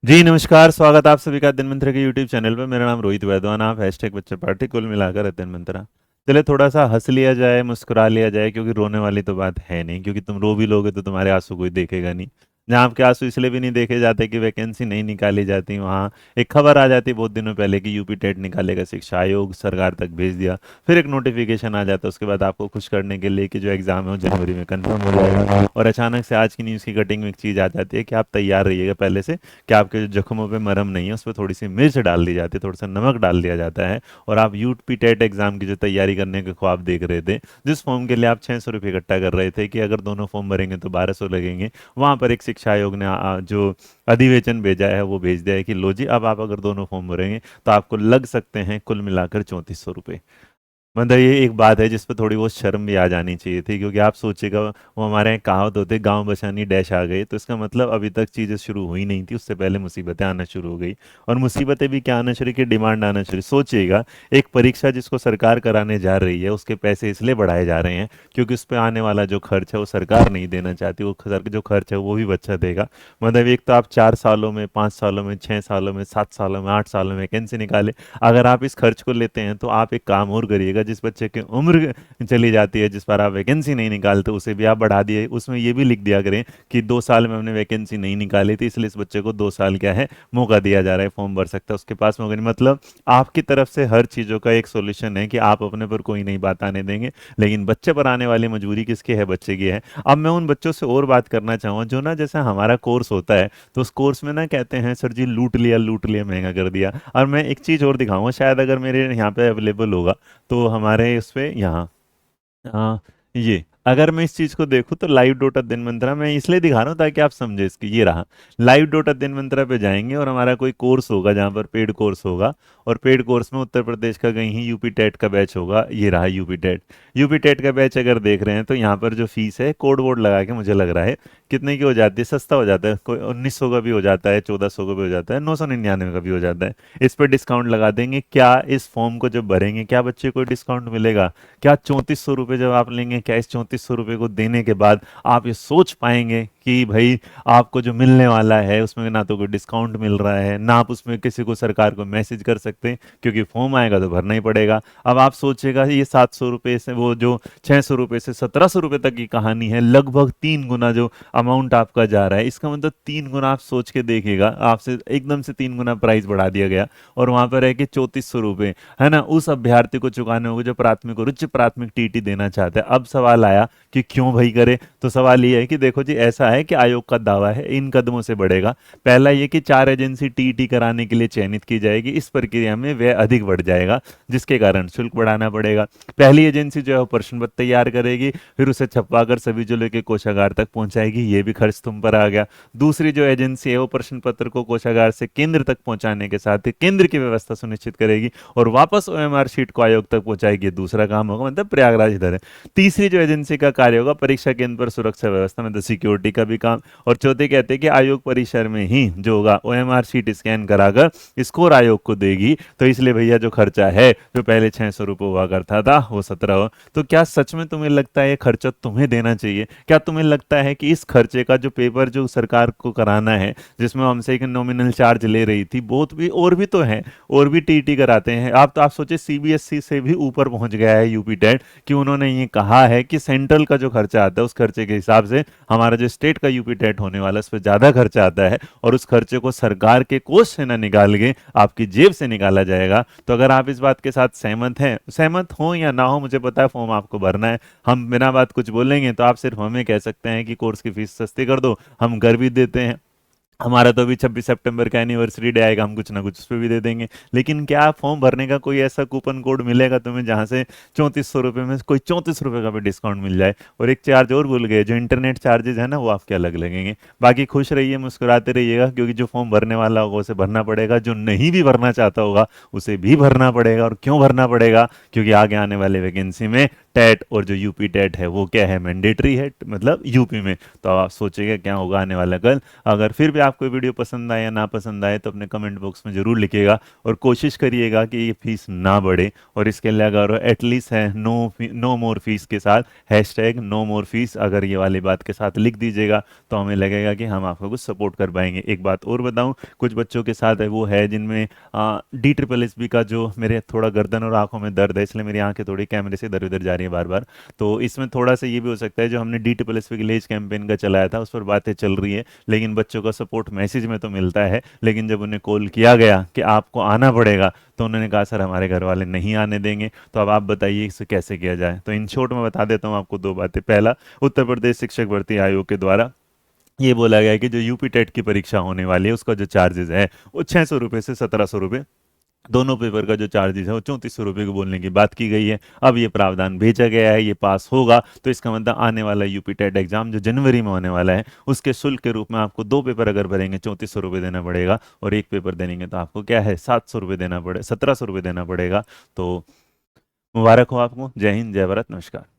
जी नमस्कार, स्वागत आप सभी का दिन मंत्र के यूट्यूब चैनल पे। मेरा नाम रोहित वैद्वान, आप हैशटैग बच्चा पार्टी कुल मिलाकर दिन मंत्रा। चले थोड़ा सा हंस लिया जाए, मुस्कुरा लिया जाए, क्योंकि रोने वाली तो बात है नहीं, क्योंकि तुम रो भी लोगे तो तुम्हारे आंसू कोई देखेगा नहीं। जहाँ आपके आंसू इसलिए भी नहीं देखे जाते कि वैकेंसी नहीं निकाली जाती, वहाँ एक खबर आ जाती बहुत दिनों पहले कि यूपी टेट निकालेगा शिक्षा आयोग, सरकार तक भेज दिया। फिर एक नोटिफिकेशन आ जाता है उसके बाद आपको खुश करने के लिए कि जो एग्जाम है वो जनवरी में कंफर्म हो जाएगा, और अचानक से आज की न्यूज़ की कटिंग में एक चीज़ आ जाती है कि आप तैयार रहिएगा पहले से, कि आपके जो जख्मों पे मरहम नहीं है उस पर थोड़ी सी मिर्च डाल दी जाती है, थोड़ा सा नमक डाल दिया जाता है। और आप यूपी टेट एग्जाम की जो तैयारी करने के ख्वाब देख रहे थे, जिस फॉर्म के लिए आप 600 रुपये इकट्ठा कर रहे थे कि अगर दोनों फॉर्म भरेंगे तो 1200 लगेंगे, वहां पर एक शिक्षा आयोग ने जो अधिवेशन भेजा है वो भेज दिया है कि लो जी, अब आप अगर दोनों फॉर्म भरेंगे तो आपको लग सकते हैं कुल मिलाकर 3400 रुपये। मतलब ये एक बात है जिस पर थोड़ी बहुत शर्म भी आ जानी चाहिए थी, क्योंकि आप सोचिएगा, वो हमारे यहाँ कहावत होते, गांव बचानी डैश आ गए, तो इसका मतलब अभी तक चीज़ें शुरू हुई नहीं थी, उससे पहले मुसीबतें आना शुरू हो गई। और मुसीबतें भी क्या आना शुरू की, डिमांड आना शुरू। सोचिएगा, एक परीक्षा जिसको सरकार कराने जा रही है उसके पैसे इसलिए बढ़ाए जा रहे हैं क्योंकि उस पर आने वाला जो खर्च है वो सरकार नहीं देना चाहती, वो जो खर्च है वो भी बच्चा देगा। मतलब एक तो आप 4 सालों में, 5 सालों में, 6 सालों में, 7 सालों में, 8 सालों में वैकेंसी निकाले। अगर आप इस खर्च को लेते हैं तो आप एक काम और करिएगा, जिस बच्चे की उम्र चली जाती है जिस पर आप वैकेंसी नहीं निकालते उसे भी आप बढ़ा दिए, उसमें ये भी लिख दिया करें कि 2 साल में हमने वैकेंसी नहीं निकाली थी इसलिए इस बच्चे को 2 साल क्या है मौका दिया जा रहा है, फॉर्म भर सकता है, उसके पास मौका नहीं। मतलब आपकी तरफ से हर चीज़ों का एक सोल्यूशन है कि आप अपने पर कोई नहीं बात आने देंगे, लेकिन बच्चे पर आने वाली मजबूरी किसकी है, बच्चे की है। अब मैं उन बच्चों से और बात करना चाहूँगा जो ना, जैसे हमारा कोर्स होता है तो उस कोर्स में ना कहते हैं सर जी लूट लिया महंगा कर दिया। और मैं एक चीज़ और दिखाऊंगा, शायद अगर मेरे यहाँ पे अवेलेबल होगा तो हमारे इस पे यहाँ हाँ, ये अगर मैं इस चीज को देखूँ तो लाइव डोटा दिन मंत्रा मैं इसलिए दिखा रहा हूँ ताकि आप समझे इसकी। ये रहा लाइव डोटा दिन मंत्रा पे जाएंगे और हमारा कोई कोर्स होगा जहाँ पर पेड कोर्स होगा, और पेड कोर्स में उत्तर प्रदेश का कहीं ही यूपी टेट का बैच होगा। ये रहा यूपी टेट। यूपी टेट का बैच अगर देख रहे हैं तो यहाँ पर जो फीस है कोड वोड लगा के मुझे लग रहा है कितने की हो जाती है, सस्ता हो जाता है, कोई 1900 का भी हो जाता है, 1400 का भी हो जाता है, 999 का भी हो जाता है। इस पर डिस्काउंट लगा देंगे। क्या इस फॉर्म को जब भरेंगे क्या बच्चे को डिस्काउंट मिलेगा? क्या 3400 रुपये जब आप लेंगे, क्या इस 3400 रुपये को देने के बाद आप ये सोच पाएंगे कि भाई आपको जो मिलने वाला है उसमें ना तो कोई डिस्काउंट मिल रहा है, ना आप उसमें किसी को सरकार को मैसेज कर सकते हैं, क्योंकि फॉर्म आएगा तो भरना ही पड़ेगा। अब आप सोचेगा ये 700 रुपये से वो जो 600 रुपये से 1700 रुपये तक की कहानी है, लगभग 3 गुना जो अमाउंट आपका जा रहा है, इसका मतलब 3 गुना। आप सोच के देखिएगा, आपसे एकदम से 3 गुना प्राइस बढ़ा दिया गया और वहां पर है कि 3400 रुपये है ना उस अभ्यर्थी को चुकाने होंगे जो प्राथमिक और उच्च प्राथमिक टीटी देना चाहता है। अब सवाल आया कि क्यों भाई करे, तो सवाल ये है कि देखो जी, ऐसा है कि आयोग का दावा है इन कदमों से बढ़ेगा। पहला ये कि 4 एजेंसी टीटी कराने के लिए चयनित की जाएगी, इस प्रक्रिया में व्यय अधिक बढ़ जाएगा जिसके कारण शुल्क बढ़ाना पड़ेगा। पहली एजेंसी जो है वो प्रश्न पत्र तैयार करेगी, फिर उसे छपवा कर सभी जिलों के कोषागार तक पहुंचाएगी, ये भी खर्च तुम पर आ गया। दूसरी जो एजेंसी है वो प्रश्न पत्र को कोषागार से केंद्र तक पहुंचाने के साथ ही केंद्र की व्यवस्था सुनिश्चित करेगी और वापस ओएमआर शीट को आयोग तक पहुंचाएगी, दूसरा काम होगा। मतलब प्रयागराज इधर है। तीसरी जो एजेंसी का कार्य होगा परीक्षा केंद्र पर सुरक्षा व्यवस्था, मतलब सिक्योरिटी का भी काम। और चौथे कहते हैं कि आयोग परिसर में ही जो होगा ओएमआर शीट स्कैन कराकर स्कोर आयोग को देगी। तो इसलिए भैया जो खर्चा है, जो पहले 600 रुपये हुआ करता था वो 17 हो। तो क्या सच में तुम्हें लगता है ये खर्चा तुम्हें देना चाहिए? क्या तुम्हें लगता है कि इस खर्चे का जो पेपर जो सरकार को कराना है, जिसमें हमसे एक नॉमिनल चार्ज ले रही थी, बहुत भी और भी तो है, और भी टीटी कराते हैं। आप तो आप सोचे सीबीएसई से भी ऊपर पहुंच गया है यूपी टेट, कि उन्होंने ये कहा है कि सेंट्रल का जो खर्चा आता है उस खर्चे के हिसाब से हमारा जो स्टेट का यूपी टेट होने वाला है उस पर ज्यादा खर्चा आता है, और उस खर्चे को सरकार के कोष से ना निकाल के आपकी जेब से निकाला जाएगा। तो अगर आप इस बात के साथ सहमत हैं, सहमत हो या ना हो मुझे पता है, फॉर्म आपको भरना है। हम बिना बात कुछ बोलेंगे तो आप सिर्फ हमें कह सकते हैं कि कोर्स की फीस सस्ती कर दो, हम कर भी देते हैं। हमारा तो अभी 26 सितंबर का एनिवर्सरी डे आएगा, हम कुछ ना कुछ उस पर भी दे देंगे। लेकिन क्या फॉर्म भरने का कोई ऐसा कूपन कोड मिलेगा तुम्हें जहां से 3400 रुपये में कोई 34 रुपये का भी डिस्काउंट मिल जाए? और एक चार्ज और भूल गए, जो इंटरनेट चार्जेस है ना वो आपके अलग लगेंगे। बाकी खुश रहिए, मुस्कुराते रहिएगा, क्योंकि जो फॉर्म भरने वाला होगा उसे भरना पड़ेगा, जो नहीं भी भरना चाहता होगा उसे भी भरना पड़ेगा। और क्यों भरना पड़ेगा? क्योंकि आगे आने वाले वैकेंसी में टेट और जो यूपी टेट है वो क्या है, मैंडेटरी है, मतलब यूपी में। तो आप सोचिएगा क्या होगा आने वाला कल। अगर फिर भी आपको वीडियो पसंद आए या ना पसंद आए तो अपने कमेंट बॉक्स में ज़रूर लिखिएगा, और कोशिश करिएगा कि ये फीस ना बढ़े। और इसके लिए अगर एटलीस्ट है नो मोर फीस के साथ हैशटैग नो मोर फीस अगर ये वाली बात के साथ लिख दीजिएगा तो हमें लगेगा कि हम आपको कुछ सपोर्ट कर पाएंगे। एक बात और बताऊं, कुछ बच्चों के साथ है वो है जिनमें DSSB का जो, मेरे थोड़ा गर्दन और आंखों में दर्द है इसलिए मेरी आंखें थोड़ी कैमरे से इधर उधर जा रही है बार बार। तो इसमें थोड़ा सा ये भी हो सकता है, जो हमने DSSB विलेज कैंपेन का चलाया था उस पर बातें चल रही है, लेकिन बच्चों का सपोर्ट मैसेज में तो मिलता है, लेकिन जब उन्हें कॉल किया गया कि आपको आना पड़ेगा तो उन्होंने कहा सर हमारे घर वाले नहीं आने देंगे। तो अब आप बताइए इसे कैसे किया जाए। तो इन शॉर्ट में बता देता हूँ आपको दो बातें। पहला, उत्तर प्रदेश शिक्षक भर्ती आयोग के द्वारा ये बोला गया है कि जो यूपी टेट की परीक्षा होने वाली है उसका जो चार्जेस है वो 600 रुपये से 1700 रुपये, दोनों पेपर का जो चार्जेस है वो 3400 रुपये को बोलने की बात की गई है। अब ये प्रावधान भेजा गया है, ये पास होगा तो इसका मतलब आने वाला यूपी टेट एग्जाम जो जनवरी में होने वाला है उसके शुल्क के रूप में आपको दो पेपर अगर भरेंगे 3400 रुपये देना पड़ेगा, और एक पेपर देंगे तो आपको क्या है 700 रुपये देना पड़े 1700 रुपये देना पड़ेगा। तो मुबारक हो आपको। जय हिंद, जय भारत, नमस्कार।